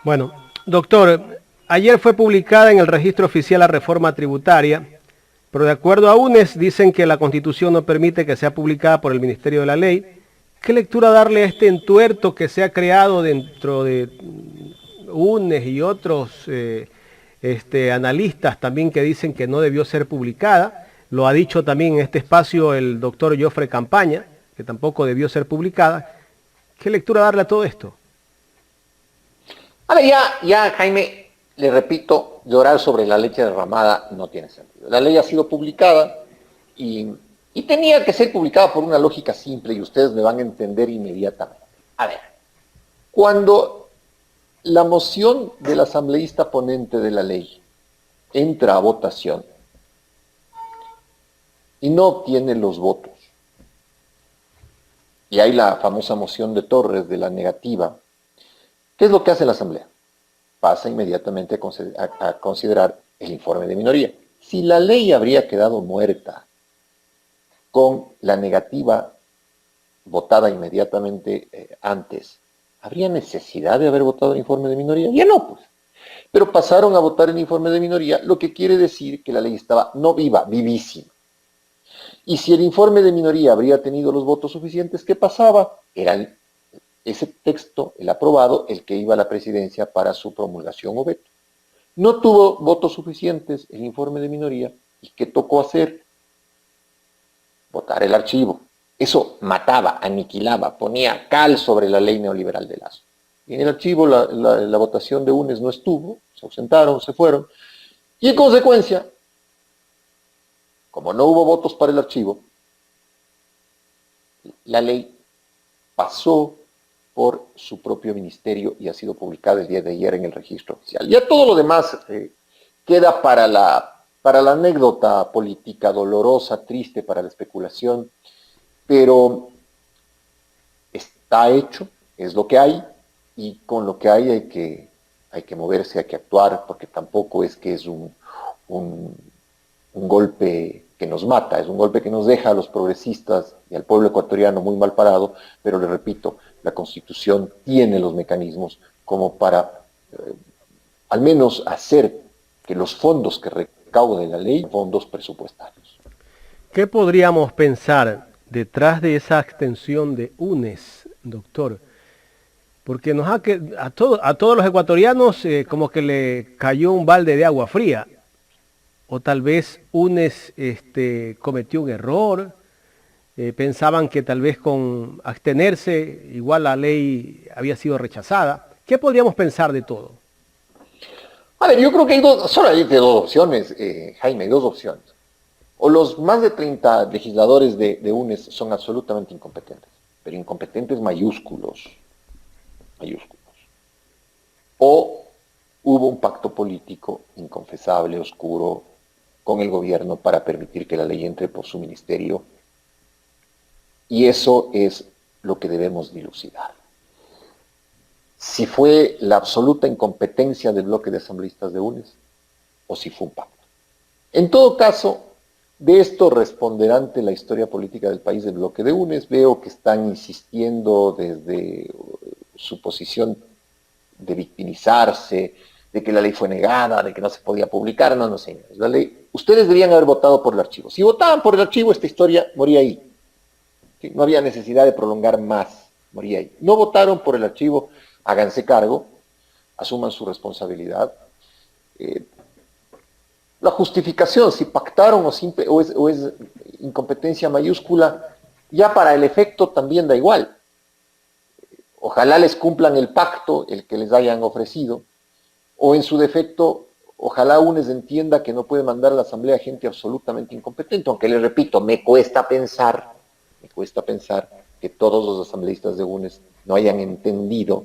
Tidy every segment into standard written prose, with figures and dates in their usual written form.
Bueno, doctor, ayer fue publicada en el registro oficial la reforma tributaria, pero de acuerdo a UNES dicen que la Constitución no permite que sea publicada por el Ministerio de la Ley. ¿Qué lectura darle a este entuerto que se ha creado dentro de UNES y otros analistas también que dicen que no debió ser publicada? Lo ha dicho también en este espacio el doctor Jofre Campaña, que tampoco debió ser publicada. ¿Qué lectura darle a todo esto? A ver, Jaime, le repito, llorar sobre la leche derramada no tiene sentido. La ley ha sido publicada y tenía que ser publicada por una lógica simple y ustedes me van a entender inmediatamente. A ver, cuando la moción del asambleísta ponente de la ley entra a votación y no obtiene los votos, y hay la famosa moción de Torres de la negativa, ¿qué es lo que hace la Asamblea? Pasa inmediatamente a considerar el informe de minoría. Si la ley habría quedado muerta con la negativa votada inmediatamente antes, ¿habría necesidad de haber votado el informe de minoría? Ya no, pues. Pero pasaron a votar el informe de minoría, lo que quiere decir que la ley estaba no viva, vivísima. Y si el informe de minoría habría tenido los votos suficientes, ¿qué pasaba? Era ese texto, el aprobado, el que iba a la presidencia para su promulgación o veto. No tuvo votos suficientes el informe de minoría, ¿y qué tocó hacer? Votar el archivo. Eso mataba, aniquilaba, ponía cal sobre la ley neoliberal de Lazo. Y en el archivo la votación de UNES no estuvo, se ausentaron, se fueron, y en consecuencia, como no hubo votos para el archivo, la ley pasó por su propio ministerio y ha sido publicada el día de ayer en el registro oficial. Ya todo lo demás queda para la anécdota política dolorosa, triste, para la especulación, pero está hecho, es lo que hay, y con lo que hay que moverse, hay que actuar, porque tampoco es que es un golpe que nos mata, es un golpe que nos deja a los progresistas y al pueblo ecuatoriano muy mal parado, pero le repito, la Constitución tiene los mecanismos como para al menos hacer que los fondos que recaude la ley, fondos presupuestarios. ¿Qué podríamos pensar detrás de esa extensión de UNES, doctor? Porque a todos los ecuatorianos como que le cayó un balde de agua fría. O tal vez UNES cometió un error, pensaban que tal vez con abstenerse igual la ley había sido rechazada. ¿Qué podríamos pensar de todo? A ver, yo creo que solo hay dos opciones, Jaime, dos opciones. O los más de 30 legisladores de UNES son absolutamente incompetentes, pero incompetentes mayúsculos, mayúsculos. O hubo un pacto político inconfesable, oscuro, con el gobierno para permitir que la ley entre por su ministerio. Y eso es lo que debemos dilucidar. Si fue la absoluta incompetencia del bloque de asambleístas de UNES o si fue un pacto. En todo caso, de esto responderá ante la historia política del país del bloque de UNES. Veo que están insistiendo desde su posición de victimizarse, de que la ley fue negada, de que no se podía publicar. No, señores. La ley, ustedes deberían haber votado por el archivo. Si votaban por el archivo, esta historia moría ahí. ¿Sí? No había necesidad de prolongar más, moría ahí. No votaron por el archivo, háganse cargo, asuman su responsabilidad. La justificación, si pactaron o es incompetencia mayúscula, ya para el efecto también da igual. Ojalá les cumplan el pacto, el que les hayan ofrecido, o en su defecto, ojalá UNES entienda que no puede mandar a la asamblea gente absolutamente incompetente, aunque les repito, me cuesta pensar que todos los asambleístas de UNES no hayan entendido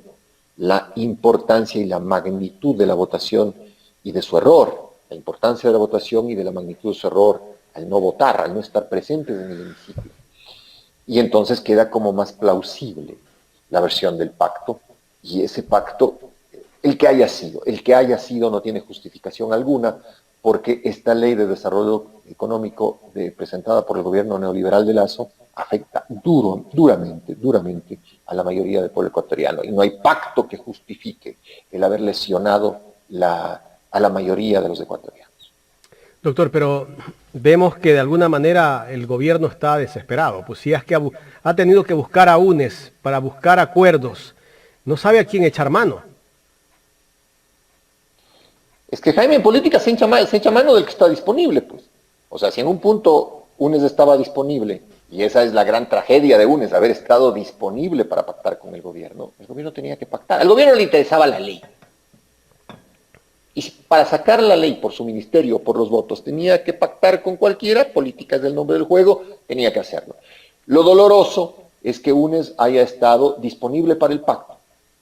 la importancia y la magnitud de la votación y de su error, la importancia de la votación y de la magnitud de su error al no votar, al no estar presentes en el hemiciclo. Y entonces queda como más plausible la versión del pacto, y ese pacto, el que haya sido no tiene justificación alguna, porque esta ley de desarrollo económico presentada por el gobierno neoliberal de Lazo afecta duramente a la mayoría del pueblo ecuatoriano. Y no hay pacto que justifique el haber lesionado a la mayoría de los ecuatorianos. Doctor, pero vemos que de alguna manera el gobierno está desesperado. Pues si es que ha tenido que buscar a UNES para buscar acuerdos, no sabe a quién echar mano. Es que Jaime en política se echa mano del que está disponible, pues. O sea, si en un punto UNES estaba disponible, y esa es la gran tragedia de UNES, haber estado disponible para pactar con el gobierno tenía que pactar. Al gobierno le interesaba la ley. Y para sacar la ley por su ministerio, por los votos, tenía que pactar con cualquiera, política es el nombre del juego, tenía que hacerlo. Lo doloroso es que UNES haya estado disponible para el pacto,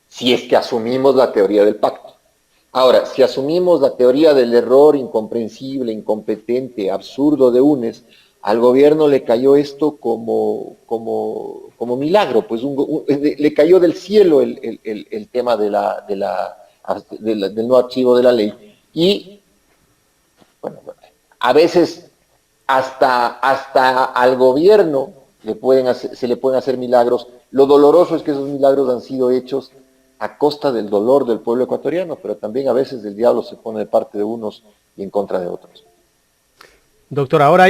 si es que asumimos la teoría del pacto. Ahora, si asumimos la teoría del error incomprensible, incompetente, absurdo de UNES, al gobierno le cayó esto como milagro, pues le cayó del cielo el tema del no archivo de la ley. Y, bueno, a veces hasta al gobierno se le pueden hacer milagros. Lo doloroso es que esos milagros han sido hechos a costa del dolor del pueblo ecuatoriano, pero también a veces el diablo se pone de parte de unos y en contra de otros. Doctor, ahora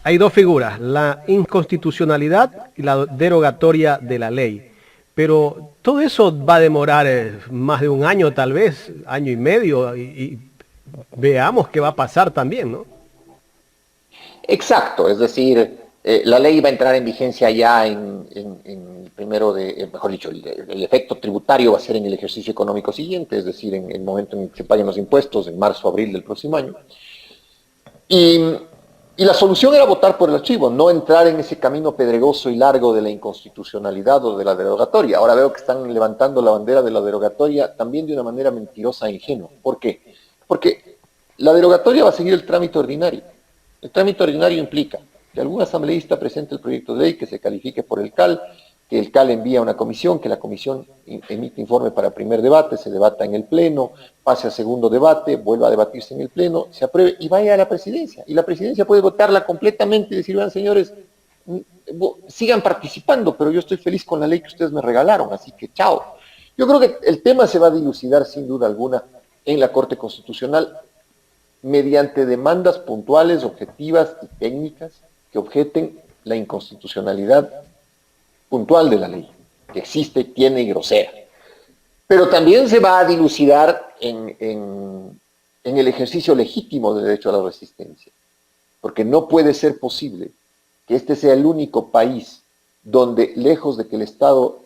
hay dos figuras, la inconstitucionalidad y la derogatoria de la ley. Pero todo eso va a demorar más de un año, tal vez, año y medio, y veamos qué va a pasar también, ¿no? Exacto, es decir, la ley va a entrar en vigencia ya mejor dicho, el efecto tributario va a ser en el ejercicio económico siguiente, es decir, en el momento en que se paguen los impuestos, en marzo o abril del próximo año. Y la solución era votar por el archivo, no entrar en ese camino pedregoso y largo de la inconstitucionalidad o de la derogatoria. Ahora veo que están levantando la bandera de la derogatoria también de una manera mentirosa e ingenua. ¿Por qué? Porque la derogatoria va a seguir el trámite ordinario. El trámite ordinario implica que algún asambleísta presente el proyecto de ley, que se califique por el CAL, que el CAL envía a una comisión, que la comisión emite informe para primer debate, se debata en el pleno, pase a segundo debate, vuelva a debatirse en el pleno, se apruebe y vaya a la presidencia. Y la presidencia puede votarla completamente y decir, vean señores, sigan participando, pero yo estoy feliz con la ley que ustedes me regalaron, así que chao. Yo creo que el tema se va a dilucidar sin duda alguna en la Corte Constitucional mediante demandas puntuales, objetivas y técnicas que objeten la inconstitucionalidad puntual de la ley, que existe, tiene y grosera. Pero también se va a dilucidar en el ejercicio legítimo del derecho a la resistencia, porque no puede ser posible que este sea el único país donde, lejos de que el Estado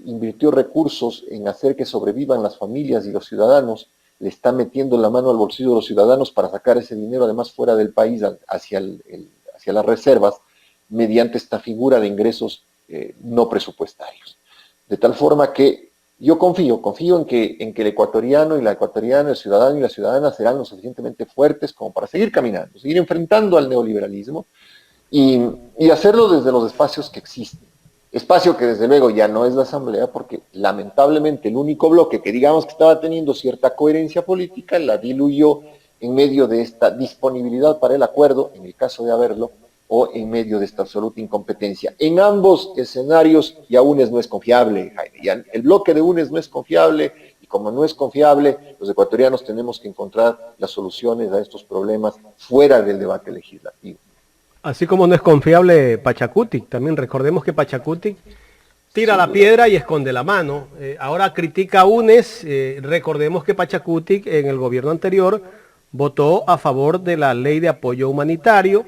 invirtió recursos en hacer que sobrevivan las familias y los ciudadanos, le está metiendo la mano al bolsillo de los ciudadanos para sacar ese dinero además fuera del país hacia las reservas mediante esta figura de ingresos no presupuestarios. De tal forma que yo confío en que el ecuatoriano y la ecuatoriana, el ciudadano y la ciudadana serán lo suficientemente fuertes como para seguir caminando, seguir enfrentando al neoliberalismo y hacerlo desde los espacios que existen. Espacio que desde luego ya no es la Asamblea, porque lamentablemente el único bloque que digamos que estaba teniendo cierta coherencia política la diluyó en medio de esta disponibilidad para el acuerdo, en el caso de haberlo, o en medio de esta absoluta incompetencia. En ambos escenarios ya UNES no es confiable, Jaime. Ya el bloque de UNES no es confiable, y como no es confiable, los ecuatorianos tenemos que encontrar las soluciones a estos problemas fuera del debate legislativo. Así como no es confiable Pachacutic, también recordemos que Pachacutic tira la piedra y esconde la mano. Ahora critica a UNES, recordemos que Pachacutic en el gobierno anterior votó a favor de la ley de apoyo humanitario.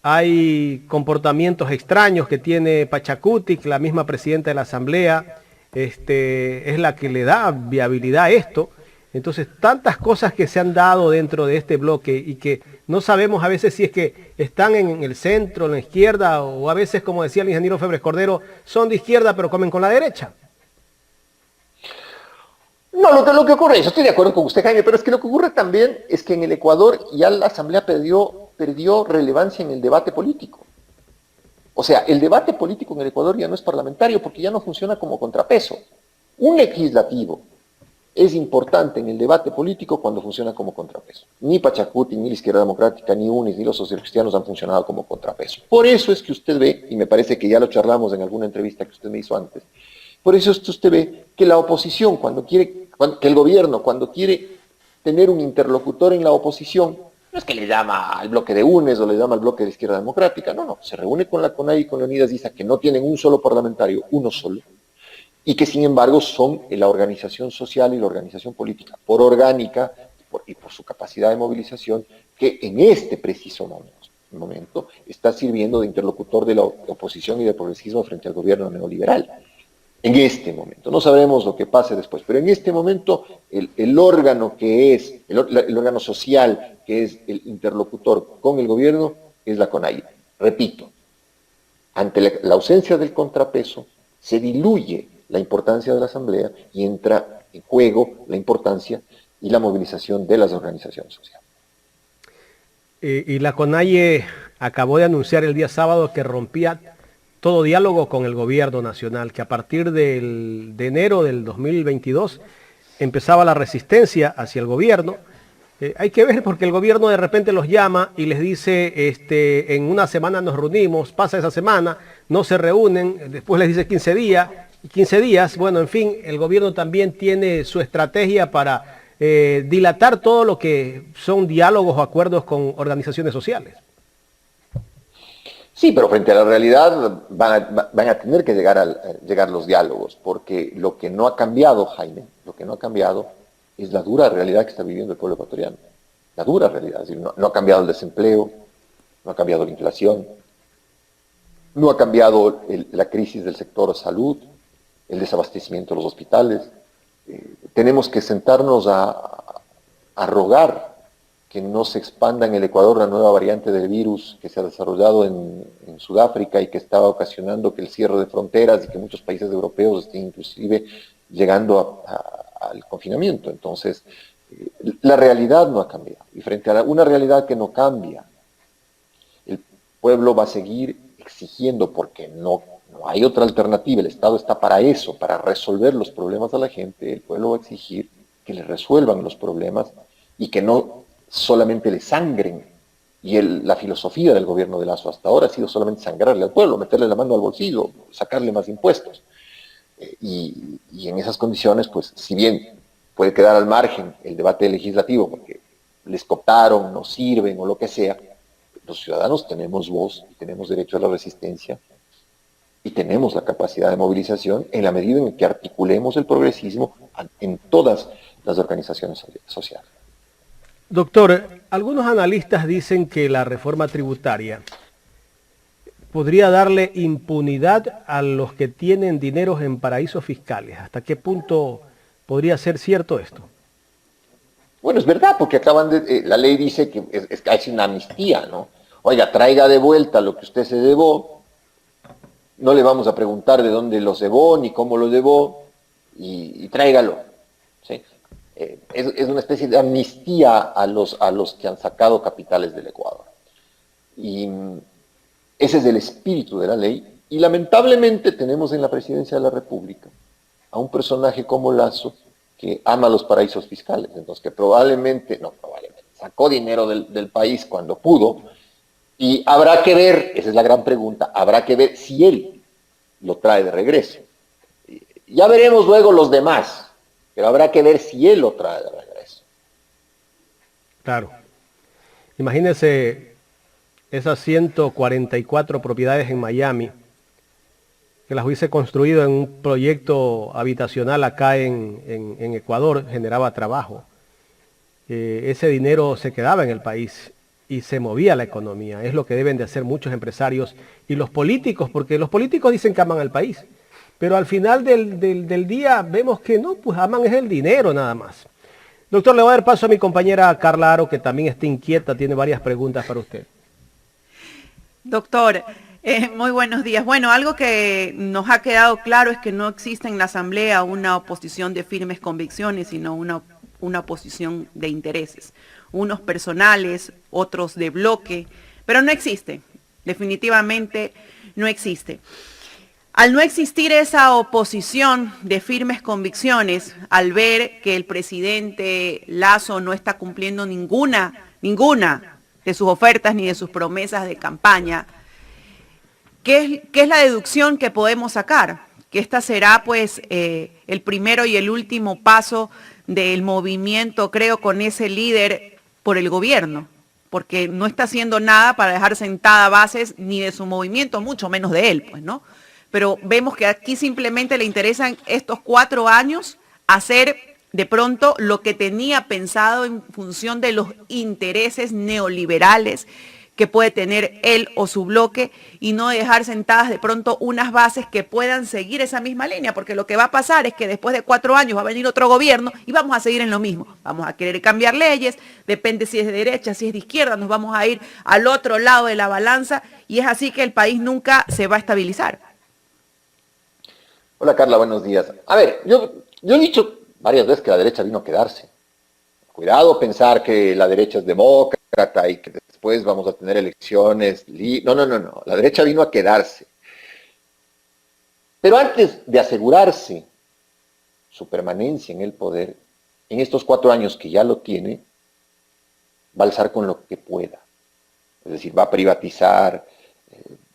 Hay comportamientos extraños que tiene Pachacutic, la misma presidenta de la Asamblea, es la que le da viabilidad a esto. Entonces, tantas cosas que se han dado dentro de este bloque y que no sabemos a veces si es que están en el centro, en la izquierda, o a veces, como decía el ingeniero Febres Cordero, son de izquierda pero comen con la derecha. No, lo que ocurre, yo estoy de acuerdo con usted, Jaime, pero es que lo que ocurre también es que en el Ecuador ya la Asamblea perdió relevancia en el debate político. O sea, el debate político en el Ecuador ya no es parlamentario porque ya no funciona como contrapeso. Un legislativo es importante en el debate político cuando funciona como contrapeso. Ni Pachacuti, ni la Izquierda Democrática, ni UNES, ni los socialcristianos han funcionado como contrapeso. Por eso es que usted ve, y me parece que ya lo charlamos en alguna entrevista que usted me hizo antes, Por eso usted ve que la oposición, que el gobierno, cuando quiere tener un interlocutor en la oposición, no es que le llama al bloque de UNES o le llama al bloque de Izquierda Democrática, no, se reúne con la CONAIE y con Leonidas Issa, que no tienen un solo parlamentario, uno solo, y que sin embargo son la organización social y la organización política, por orgánica y por su capacidad de movilización, que en este preciso momento está sirviendo de interlocutor de la oposición y del progresismo frente al gobierno neoliberal. En este momento, no sabremos lo que pase después, pero en este momento el órgano que es, el órgano social que es el interlocutor con el gobierno es la CONAIE. Repito, ante la ausencia del contrapeso, se diluye la importancia de la Asamblea y entra en juego la importancia y la movilización de las organizaciones sociales. Y la CONAIE acabó de anunciar el día sábado que rompía todo diálogo con el gobierno nacional, que a partir de enero del 2022 empezaba la resistencia hacia el gobierno. Hay que ver porque el gobierno de repente los llama y les dice, en una semana nos reunimos, pasa esa semana, no se reúnen, después les dice 15 días, bueno, en fin, el gobierno también tiene su estrategia para dilatar todo lo que son diálogos o acuerdos con organizaciones sociales. Sí, pero frente a la realidad van a tener que llegar los diálogos, porque lo que no ha cambiado, Jaime, lo que no ha cambiado es la dura realidad que está viviendo el pueblo ecuatoriano. La dura realidad, es decir, no ha cambiado el desempleo, no ha cambiado la inflación, no ha cambiado la crisis del sector salud, el desabastecimiento de los hospitales. Tenemos que sentarnos a rogar que no se expanda en el Ecuador la nueva variante del virus que se ha desarrollado en Sudáfrica y que estaba ocasionando que el cierre de fronteras y que muchos países europeos estén inclusive llegando al confinamiento. Entonces, la realidad no ha cambiado. Y frente a una realidad que no cambia, el pueblo va a seguir exigiendo, porque no hay otra alternativa, el Estado está para eso, para resolver los problemas a la gente, el pueblo va a exigir que le resuelvan los problemas y que no solamente le sangren. Y la filosofía del gobierno de Lasso hasta ahora ha sido solamente sangrarle al pueblo, meterle la mano al bolsillo, sacarle más impuestos. Y en esas condiciones, pues, si bien puede quedar al margen el debate legislativo, porque les cooptaron, no sirven o lo que sea, los ciudadanos tenemos voz y tenemos derecho a la resistencia y tenemos la capacidad de movilización en la medida en que articulemos el progresismo en todas las organizaciones sociales. Doctor, algunos analistas dicen que la reforma tributaria podría darle impunidad a los que tienen dineros en paraísos fiscales. ¿Hasta qué punto podría ser cierto esto? Bueno, es verdad, porque la ley dice que es casi una amnistía, ¿no? Oiga, traiga de vuelta lo que usted se debó, no le vamos a preguntar de dónde lo debó ni cómo lo debó, y tráigalo, ¿sí? Es una especie de amnistía a los que han sacado capitales del Ecuador. Y ese es el espíritu de la ley, y lamentablemente tenemos en la Presidencia de la República a un personaje como Lasso que ama los paraísos fiscales, entonces que probablemente sacó dinero del país cuando pudo, y habrá que ver, esa es la gran pregunta, habrá que ver si él lo trae de regreso. Ya veremos luego los demás, pero habrá que ver si él lo trae de regreso. Claro. Imagínense esas 144 propiedades en Miami, que las hubiese construido en un proyecto habitacional acá en Ecuador, generaba trabajo. Ese dinero se quedaba en el país y se movía la economía. Es lo que deben de hacer muchos empresarios y los políticos, porque los políticos dicen que aman al país, pero al final del día vemos que no, pues aman es el dinero nada más. Doctor, le voy a dar paso a mi compañera Carla Aro, que también está inquieta, tiene varias preguntas para usted. Doctor, muy buenos días. Bueno, algo que nos ha quedado claro es que no existe en la Asamblea una oposición de firmes convicciones, sino una oposición de intereses. Unos personales, otros de bloque, pero no existe, definitivamente no existe. Al no existir esa oposición de firmes convicciones, al ver que el presidente Lasso no está cumpliendo ninguna de sus ofertas ni de sus promesas de campaña, ¿qué es la deducción que podemos sacar? que esta será pues el primero y el último paso del movimiento, creo, con ese líder por el gobierno, porque no está haciendo nada para dejar sentada bases ni de su movimiento, mucho menos de él, pues, ¿no? Pero vemos que aquí simplemente le interesan estos 4 años hacer de pronto lo que tenía pensado en función de los intereses neoliberales que puede tener él o su bloque y no dejar sentadas de pronto unas bases que puedan seguir esa misma línea, porque lo que va a pasar es que después de 4 años va a venir otro gobierno y vamos a seguir en lo mismo. Vamos a querer cambiar leyes, depende si es de derecha, si es de izquierda, nos vamos a ir al otro lado de la balanza y es así que el país nunca se va a estabilizar. Hola Carla, buenos días. A ver, yo he dicho varias veces que la derecha vino a quedarse. Cuidado pensar que la derecha es demócrata y que después vamos a tener elecciones. No. La derecha vino a quedarse. Pero antes de asegurarse su permanencia en el poder, en estos 4 años que ya lo tiene, va a alzar con lo que pueda. Es decir, va a privatizar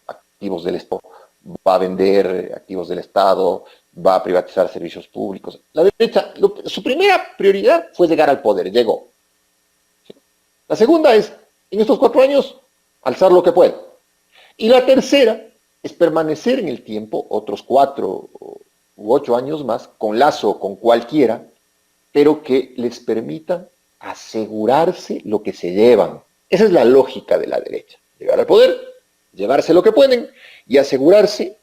activos del Estado, va a vender activos del Estado, va a privatizar servicios públicos. La derecha, su primera prioridad fue llegar al poder, llegó. ¿Sí? La segunda es, en estos 4 años, alzar lo que pueda. Y la tercera es permanecer en el tiempo, otros 4 u 8 años más, con Lazo o con cualquiera, pero que les permita asegurarse lo que se llevan. Esa es la lógica de la derecha. Llegar al poder, llevarse lo que pueden y asegurarse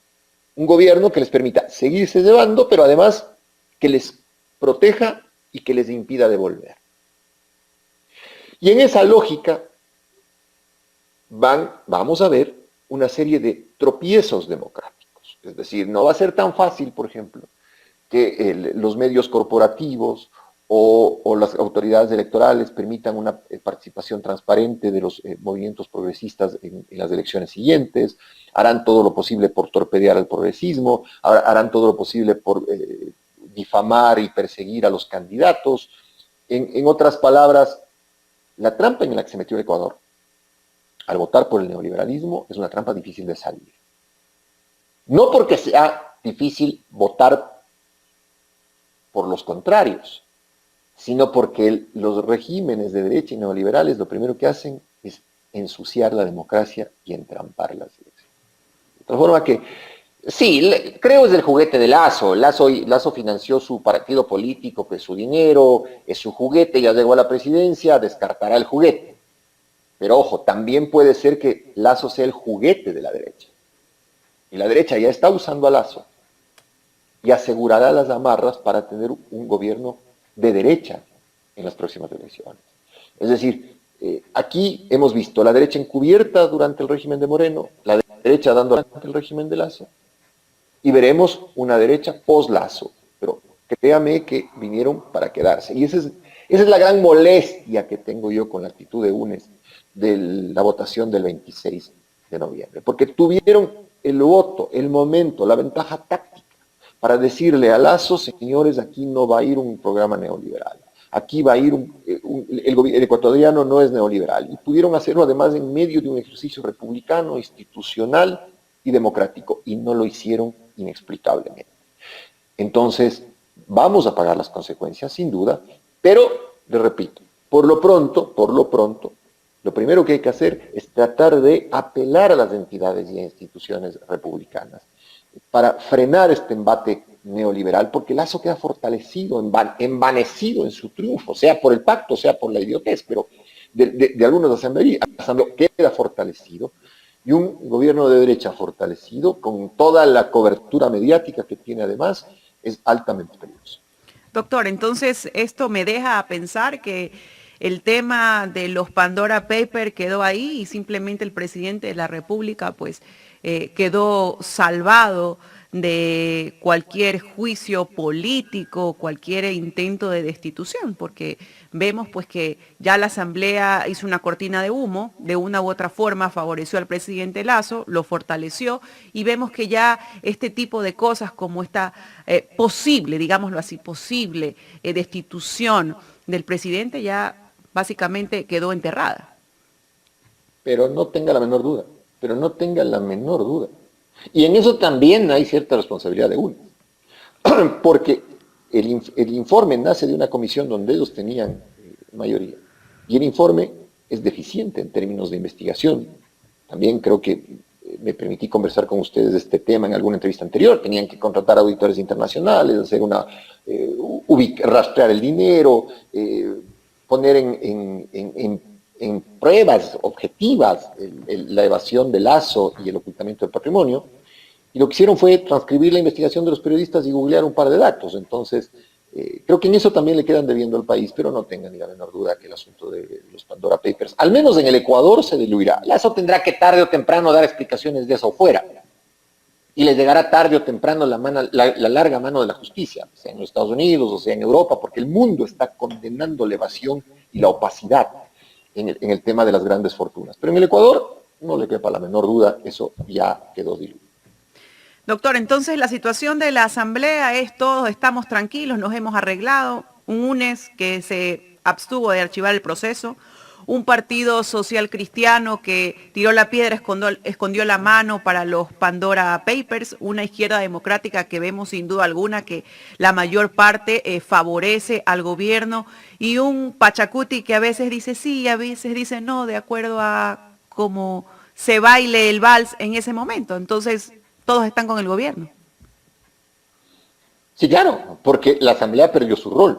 un gobierno que les permita seguirse llevando, pero además que les proteja y que les impida devolver. Y en esa lógica vamos a ver una serie de tropiezos democráticos. Es decir, no va a ser tan fácil, por ejemplo, que los medios corporativos o las autoridades electorales permitan una participación transparente de los movimientos progresistas en las elecciones siguientes, harán todo lo posible por torpedear al progresismo, harán todo lo posible por difamar y perseguir a los candidatos. En otras palabras, la trampa en la que se metió el Ecuador al votar por el neoliberalismo es una trampa difícil de salir. No porque sea difícil votar por los contrarios, sino porque los regímenes de derecha y neoliberales lo primero que hacen es ensuciar la democracia y entrampar las elecciones. De tal forma que, sí, creo es el juguete de Lazo. Lazo financió su partido político, que es su dinero, es su juguete, ya llegó a la presidencia, descartará el juguete. Pero ojo, también puede ser que Lazo sea el juguete de la derecha. Y la derecha ya está usando a Lazo y asegurará las amarras para tener un gobierno de derecha en las próximas elecciones. Es decir, aquí hemos visto la derecha encubierta durante el régimen de Moreno, la derecha dando durante el régimen de Lazo, y veremos una derecha post-Lazo. Pero créame que vinieron para quedarse. Y esa es la gran molestia que tengo yo con la actitud de UNES de la votación del 26 de noviembre. Porque tuvieron el voto, el momento, la ventaja táctica para decirle a Lazo, señores, aquí no va a ir un programa neoliberal. Aquí va a ir el ecuatoriano no es neoliberal. Y pudieron hacerlo además en medio de un ejercicio republicano, institucional y democrático. Y no lo hicieron inexplicablemente. Entonces, vamos a pagar las consecuencias, sin duda, pero, le repito, por lo pronto, lo primero que hay que hacer es tratar de apelar a las entidades y instituciones republicanas para frenar este embate neoliberal, porque Lazo queda fortalecido, envanecido en su triunfo, sea por el pacto, sea por la idiotez, pero de algunos asambleístas queda fortalecido, y un gobierno de derecha fortalecido, con toda la cobertura mediática que tiene además, es altamente peligroso. Doctor, entonces esto me deja a pensar que el tema de los Pandora Papers quedó ahí y simplemente el presidente de la República pues quedó salvado de cualquier juicio político, cualquier intento de destitución, porque vemos pues que ya la Asamblea hizo una cortina de humo, de una u otra forma favoreció al presidente Lazo, lo fortaleció y vemos que ya este tipo de cosas como esta posible, digámoslo así, posible destitución del presidente ya básicamente quedó enterrada. Pero no tenga la menor duda. Y en eso también hay cierta responsabilidad de uno. porque el informe nace de una comisión donde ellos tenían mayoría. Y el informe es deficiente en términos de investigación. También creo que me permití conversar con ustedes de este tema en alguna entrevista anterior. Tenían que contratar auditores internacionales, hacer rastrear el dinero, poner en pruebas objetivas la evasión del lazo y el ocultamiento del patrimonio. Y lo que hicieron fue transcribir la investigación de los periodistas y googlear un par de datos. Entonces, creo que en eso también le quedan debiendo al país, pero no tengan ni la menor duda que el asunto de los Pandora Papers, al menos en el Ecuador, se diluirá. Lazo tendrá que tarde o temprano dar explicaciones de eso fuera. Y les llegará tarde o temprano la larga mano de la justicia, sea en los Estados Unidos o sea en Europa, porque el mundo está condenando la evasión y la opacidad en el tema de las grandes fortunas. Pero en el Ecuador, no le quepa la menor duda, eso ya quedó diluido. Doctor, entonces la situación de la Asamblea es todos estamos tranquilos, nos hemos arreglado, un UNES que se abstuvo de archivar el proceso, un partido social cristiano que tiró la piedra, escondió la mano para los Pandora Papers, una izquierda democrática que vemos sin duda alguna que la mayor parte favorece al gobierno y un Pachacuti que a veces dice sí y a veces dice no, de acuerdo a cómo se baile el vals en ese momento. Entonces, todos están con el gobierno. Sí, claro, porque la Asamblea perdió su rol,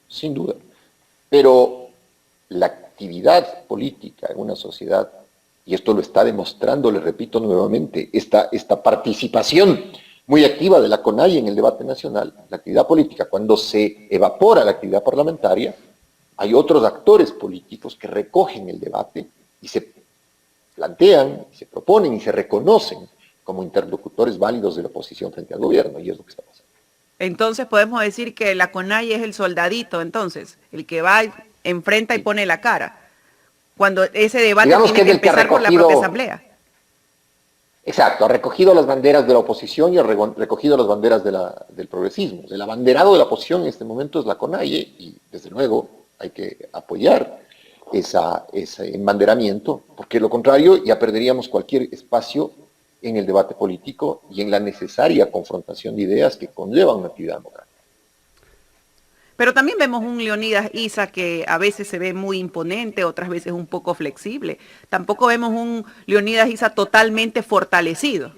sin duda. Pero la actividad política en una sociedad, y esto lo está demostrando, le repito nuevamente, esta participación muy activa de la CONAIE en el debate nacional, la actividad política, cuando se evapora la actividad parlamentaria, hay otros actores políticos que recogen el debate y se plantean, se proponen y se reconocen como interlocutores válidos de la oposición frente al gobierno, y es lo que está pasando. Entonces podemos decir que la CONAIE es el soldadito, entonces, el que va, enfrenta y pone la cara, cuando ese debate Digamos tiene que empezar por la propia Asamblea. Exacto, ha recogido las banderas de la oposición y ha recogido las banderas del progresismo. El abanderado de la oposición en este momento es la CONAIE, y desde luego hay que apoyar ese embanderamiento, porque de lo contrario ya perderíamos cualquier espacio en el debate político y en la necesaria confrontación de ideas que conlleva una actividad democrática. Pero también vemos un Leonidas Issa que a veces se ve muy imponente, otras veces un poco flexible. Tampoco vemos un Leonidas Issa totalmente fortalecido.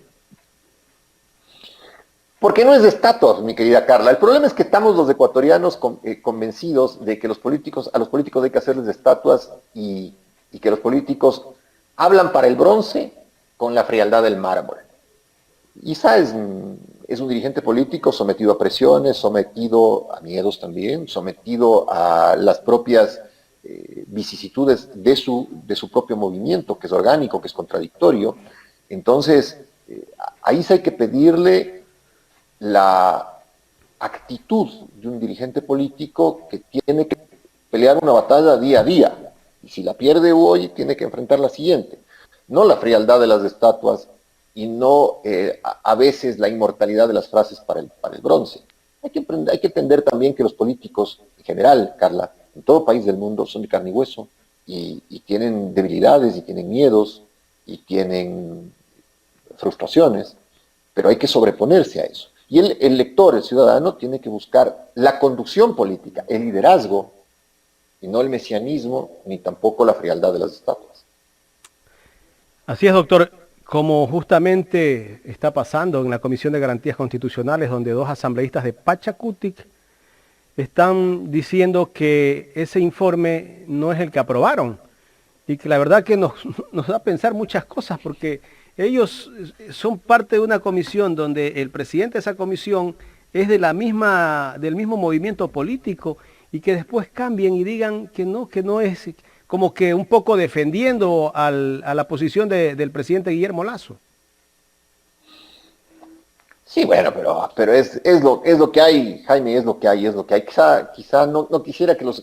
Porque no es de estatuas, mi querida Carla. El problema es que estamos los ecuatorianos convencidos de que a los políticos hay que hacerles estatuas y que los políticos hablan para el bronce con la frialdad del mármol. Issa es un dirigente político sometido a presiones, sometido a miedos también, sometido a las propias vicisitudes de su propio movimiento, que es orgánico, que es contradictorio. Entonces, a Issa hay que pedirle la actitud de un dirigente político que tiene que pelear una batalla día a día, y si la pierde hoy, tiene que enfrentar la siguiente. No la frialdad de las estatuas y no a veces la inmortalidad de las frases para el bronce. Hay que entender también que los políticos, en general, Carla, en todo país del mundo, son de carne y hueso, y tienen debilidades, y tienen miedos, y tienen frustraciones, pero hay que sobreponerse a eso. Y el lector, el ciudadano, tiene que buscar la conducción política, el liderazgo, y no el mesianismo, ni tampoco la frialdad de las estatuas. Así es, doctor. Como justamente está pasando en la Comisión de Garantías Constitucionales, donde dos asambleístas de Pachacutic están diciendo que ese informe no es el que aprobaron, y que la verdad que nos da a pensar muchas cosas, porque ellos son parte de una comisión donde el presidente de esa comisión es del mismo movimiento político, y que después cambien y digan que no es, como que un poco defendiendo a la posición del presidente Guillermo Lasso. Sí, bueno, pero es lo que hay, Jaime, es lo que hay. Quizá no quisiera que las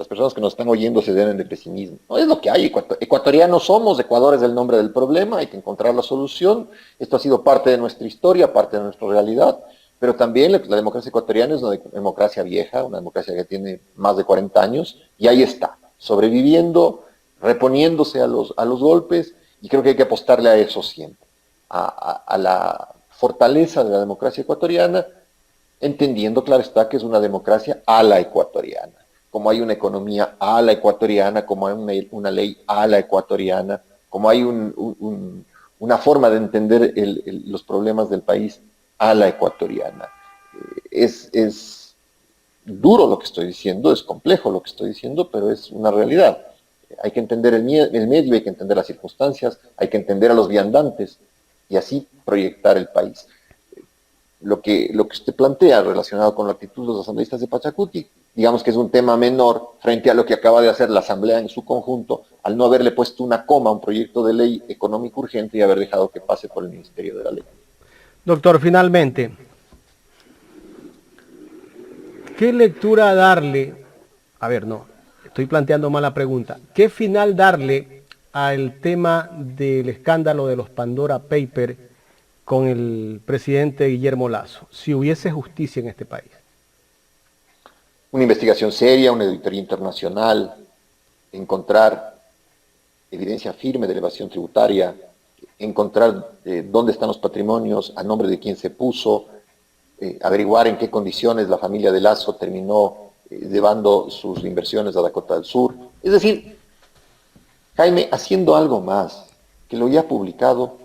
personas que nos están oyendo se den de pesimismo. No, es lo que hay. Ecuatorianos somos, Ecuador es el nombre del problema, hay que encontrar la solución. Esto ha sido parte de nuestra historia, parte de nuestra realidad, pero también la democracia ecuatoriana es una democracia vieja, una democracia que tiene más de 40 años, y ahí está, sobreviviendo, reponiéndose a los golpes, y creo que hay que apostarle a eso siempre, a la fortaleza de la democracia ecuatoriana, entendiendo, claro está, que es una democracia a la ecuatoriana. Como hay una economía a la ecuatoriana, como hay una ley a la ecuatoriana, como hay una forma de entender los problemas del país a la ecuatoriana. Es duro lo que estoy diciendo, es complejo lo que estoy diciendo, pero es una realidad. Hay que entender el medio, hay que entender las circunstancias, hay que entender a los viandantes y así proyectar el país. Lo que usted plantea relacionado con la actitud de los asambleístas de Pachacuti, digamos que es un tema menor frente a lo que acaba de hacer la Asamblea en su conjunto, al no haberle puesto una coma a un proyecto de ley económico urgente y haber dejado que pase por el Ministerio de la Ley. Doctor, finalmente, ¿qué lectura darle? A ver, no, estoy planteando mal la pregunta. ¿Qué final darle al tema del escándalo de los Pandora Papers con el presidente Guillermo Lasso, si hubiese justicia en este país? Una investigación seria, una auditoría internacional, encontrar evidencia firme de elevación tributaria, encontrar dónde están los patrimonios, a nombre de quién se puso, averiguar en qué condiciones la familia de Lasso terminó llevando sus inversiones a Dakota del Sur. Es decir, Jaime, haciendo algo más que lo ya publicado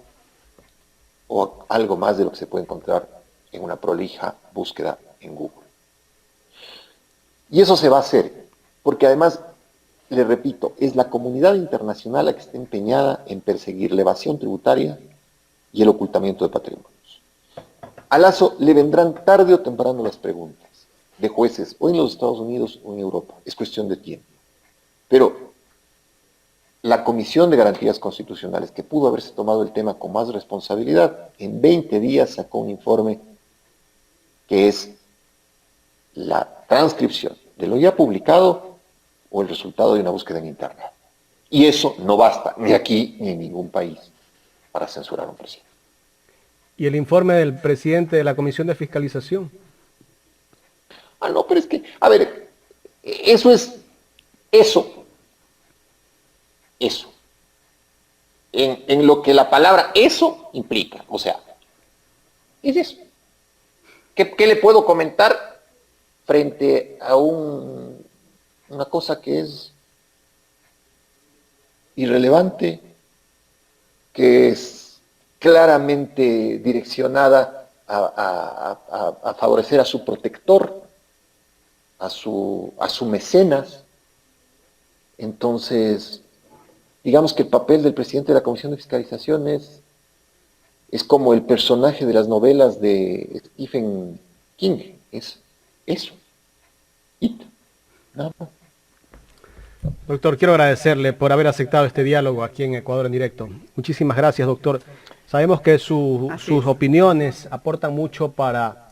o algo más de lo que se puede encontrar en una prolija búsqueda en Google. Y eso se va a hacer, porque además, le repito, es la comunidad internacional la que está empeñada en perseguir la evasión tributaria y el ocultamiento de patrimonios. A Lasso le vendrán tarde o temprano las preguntas de jueces, o en los Estados Unidos o en Europa. Es cuestión de tiempo. Pero la Comisión de Garantías Constitucionales, que pudo haberse tomado el tema con más responsabilidad, en 20 días sacó un informe que es la transcripción de lo ya publicado o el resultado de una búsqueda en Internet. Y eso no basta, ni aquí ni en ningún país, para censurar a un presidente. ¿Y el informe del presidente de la Comisión de Fiscalización? No, pero es que, a ver, eso. En lo que la palabra eso implica, o sea, es eso. ¿Qué le puedo comentar frente a una cosa que es irrelevante, que es claramente direccionada a favorecer a su protector, a su mecenas? Entonces, digamos que el papel del presidente de la Comisión de Fiscalización es como el personaje de las novelas de Stephen King, es eso. Nada más. Doctor, quiero agradecerle por haber aceptado este diálogo aquí en Ecuador en Directo. Muchísimas gracias, doctor. Sabemos que sus opiniones aportan mucho para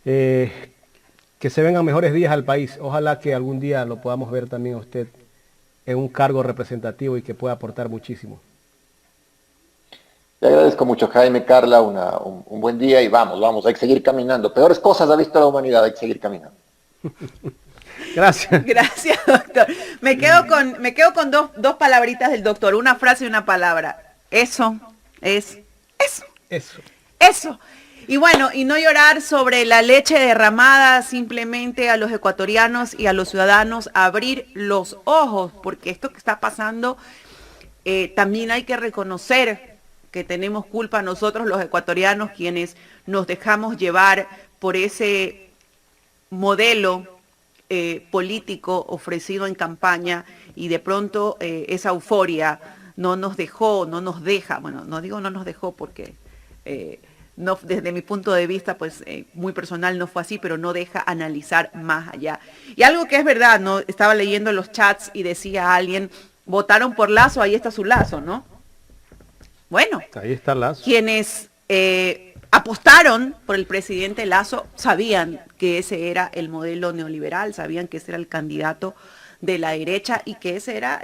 que se vengan mejores días al país. Ojalá que algún día lo podamos ver también a usted en un cargo representativo y que pueda aportar muchísimo. Le agradezco mucho, Jaime, Carla, un buen día y vamos, hay que seguir caminando. Peores cosas ha visto la humanidad, hay que seguir caminando. Gracias. Gracias, doctor. Me quedo con dos palabritas del doctor, una frase y una palabra. Eso es eso. Eso. Y bueno, y no llorar sobre la leche derramada, simplemente a los ecuatorianos y a los ciudadanos abrir los ojos, porque esto que está pasando, también hay que reconocer que tenemos culpa nosotros los ecuatorianos, quienes nos dejamos llevar por ese modelo político ofrecido en campaña, y de pronto esa euforia no nos deja, bueno, no digo no nos dejó porque no, desde mi punto de vista, pues muy personal no fue así, pero no deja analizar más allá. Y algo que es verdad, ¿no? Estaba leyendo los chats y decía alguien, votaron por Lasso, ahí está su Lasso, ¿no? Bueno, ahí está Lasso. Quienes apostaron por el presidente Lasso sabían que ese era el modelo neoliberal, sabían que ese era el candidato de la derecha y que ese era,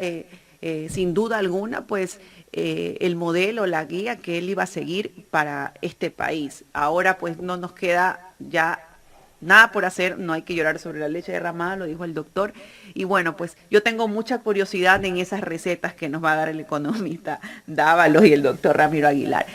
sin duda alguna, pues el modelo, la guía que él iba a seguir para este país. Ahora pues no nos queda ya nada por hacer, no hay que llorar sobre la leche derramada, lo dijo el doctor. Y bueno, pues yo tengo mucha curiosidad en esas recetas que nos va a dar el economista Dávalos y el doctor Ramiro Aguilar.